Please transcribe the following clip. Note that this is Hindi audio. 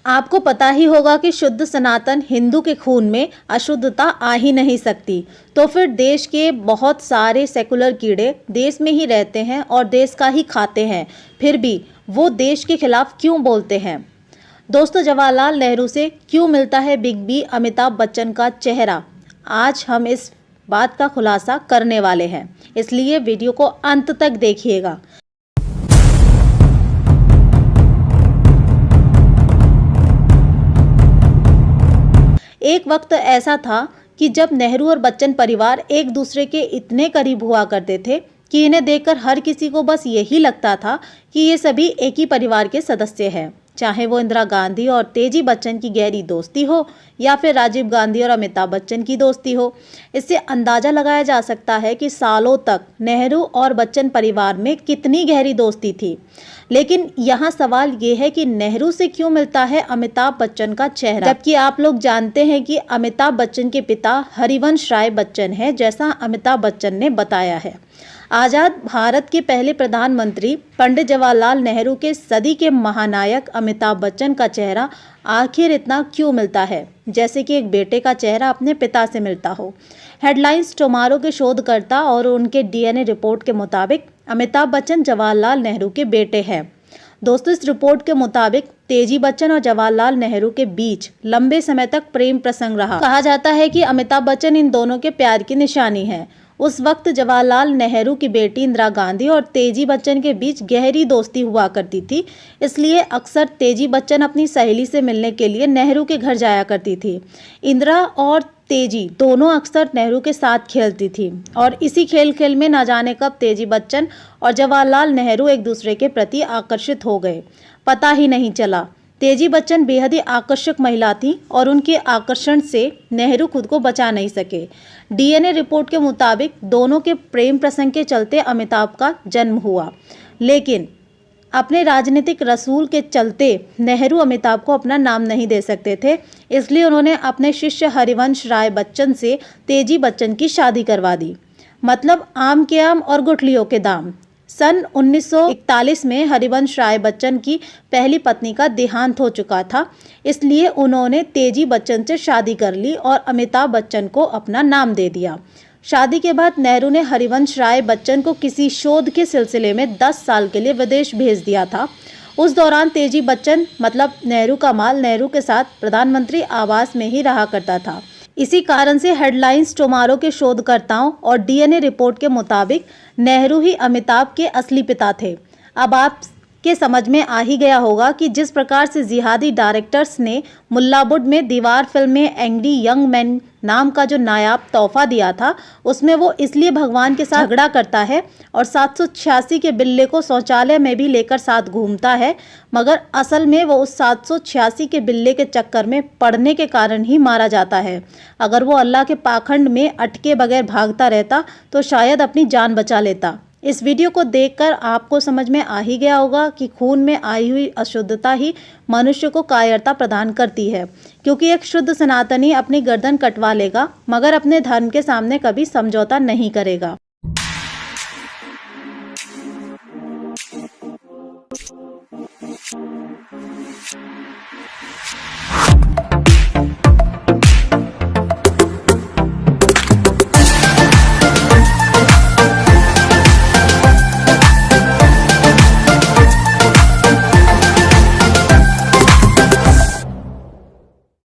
आपको पता ही होगा कि शुद्ध सनातन हिंदू के खून में अशुद्धता आ ही नहीं सकती। तो फिर देश के बहुत सारे सेकुलर कीड़े देश में ही रहते हैं और देश का ही खाते हैं, फिर भी वो देश के खिलाफ क्यों बोलते हैं? दोस्तों, जवाहरलाल नेहरू से क्यों मिलता है बिग बी अमिताभ बच्चन का चेहरा? आज हम इस बात का खुलासा करने वाले हैं, इसलिए वीडियो को अंत तक देखिएगा। एक वक्त ऐसा था कि जब नेहरू और बच्चन परिवार एक दूसरे के इतने करीब हुआ करते थे कि इन्हें देखकर हर किसी को बस यही लगता था कि ये सभी एक ही परिवार के सदस्य हैं। चाहे वो इंदिरा गांधी और तेजी बच्चन की गहरी दोस्ती हो या फिर राजीव गांधी और अमिताभ बच्चन की दोस्ती हो, इससे अंदाजा लगाया जा सकता है कि सालों तक नेहरू और बच्चन परिवार में कितनी गहरी दोस्ती थी। लेकिन यहाँ सवाल ये है कि नेहरू से क्यों मिलता है अमिताभ बच्चन का चेहरा, जबकि आप लोग जानते हैं कि अमिताभ बच्चन के पिता हरिवंश राय बच्चन हैं, जैसा अमिताभ बच्चन ने बताया है। आज़ाद भारत के पहले प्रधानमंत्री पंडित जवाहरलाल नेहरू के सदी के महानायक अमिताभ बच्चन का चेहरा आखिर इतना क्यों मिलता है, जैसे कि एक बेटे का चेहरा अपने पिता से मिलता हो? हेडलाइंस टुमारो के शोधकर्ता और उनके डीएनए रिपोर्ट के मुताबिक अमिताभ बच्चन जवाहरलाल नेहरू के बेटे हैं। दोस्तों, इस रिपोर्ट के मुताबिक तेजी बच्चन और जवाहरलाल नेहरू के बीच लंबे समय तक प्रेम प्रसंग रहा। कहा जाता है कि अमिताभ बच्चन इन दोनों के प्यार की निशानी है। उस वक्त जवाहरलाल नेहरू की बेटी इंदिरा गांधी और तेजी बच्चन के बीच गहरी दोस्ती हुआ करती थी, इसलिए अक्सर तेजी बच्चन अपनी सहेली से मिलने के लिए नेहरू के घर जाया करती थी। इंदिरा और तेजी दोनों अक्सर नेहरू के साथ खेलती थी और इसी खेल में ना जाने कब तेजी बच्चन और जवाहरलाल नेहरू एक दूसरे के प्रति आकर्षित हो गए, पता ही नहीं चला। तेजी बच्चन बेहद ही आकर्षक महिला थी और उनके आकर्षण से नेहरू खुद को बचा नहीं सके। डीएनए रिपोर्ट के मुताबिक दोनों के प्रेम प्रसंग के चलते अमिताभ का जन्म हुआ, लेकिन अपने राजनीतिक रसूल के चलते नेहरू अमिताभ को अपना नाम नहीं दे सकते थे, इसलिए उन्होंने अपने शिष्य हरिवंश राय बच्चन से तेजी बच्चन की शादी करवा दी। मतलब आम के आम और गुठलियों के दाम। सन 1941 में हरिवंश राय बच्चन की पहली पत्नी का देहांत हो चुका था, इसलिए उन्होंने तेजी बच्चन से शादी कर ली और अमिताभ बच्चन को अपना नाम दे दिया। शादी के बाद नेहरू ने हरिवंश राय बच्चन को किसी शोध के सिलसिले में 10 साल के लिए विदेश भेज दिया था। उस दौरान तेजी बच्चन मतलब नेहरू का माल नेहरू के साथ प्रधानमंत्री आवास में ही रहा करता था। इसी कारण से हेडलाइंस टुमारो के शोधकर्ताओं और डीएनए रिपोर्ट के मुताबिक नेहरू ही अमिताभ के असली पिता थे। अब आपके समझ में आ ही गया होगा कि जिस प्रकार से जिहादी डायरेक्टर्स ने मुल्लाबुड में दीवार फिल्म में एंग्री यंग मैन नाम का जो नायाब तोहफा दिया था, उसमें वो इसलिए भगवान के साथ झगड़ा करता है और 786 के बिल्ले को शौचालय में भी लेकर साथ घूमता है, मगर असल में वो उस 786 के बिल्ले के चक्कर में पड़ने के कारण ही मारा जाता है। अगर वो अल्लाह के पाखंड में अटके बगैर भागता रहता तो शायद अपनी जान बचा लेता। इस वीडियो को देखकर आपको समझ में आ ही गया होगा कि खून में आई हुई अशुद्धता ही मनुष्य को कायरता प्रदान करती है, क्योंकि एक शुद्ध सनातनी अपनी गर्दन कटवा लेगा मगर अपने धर्म के सामने कभी समझौता नहीं करेगा।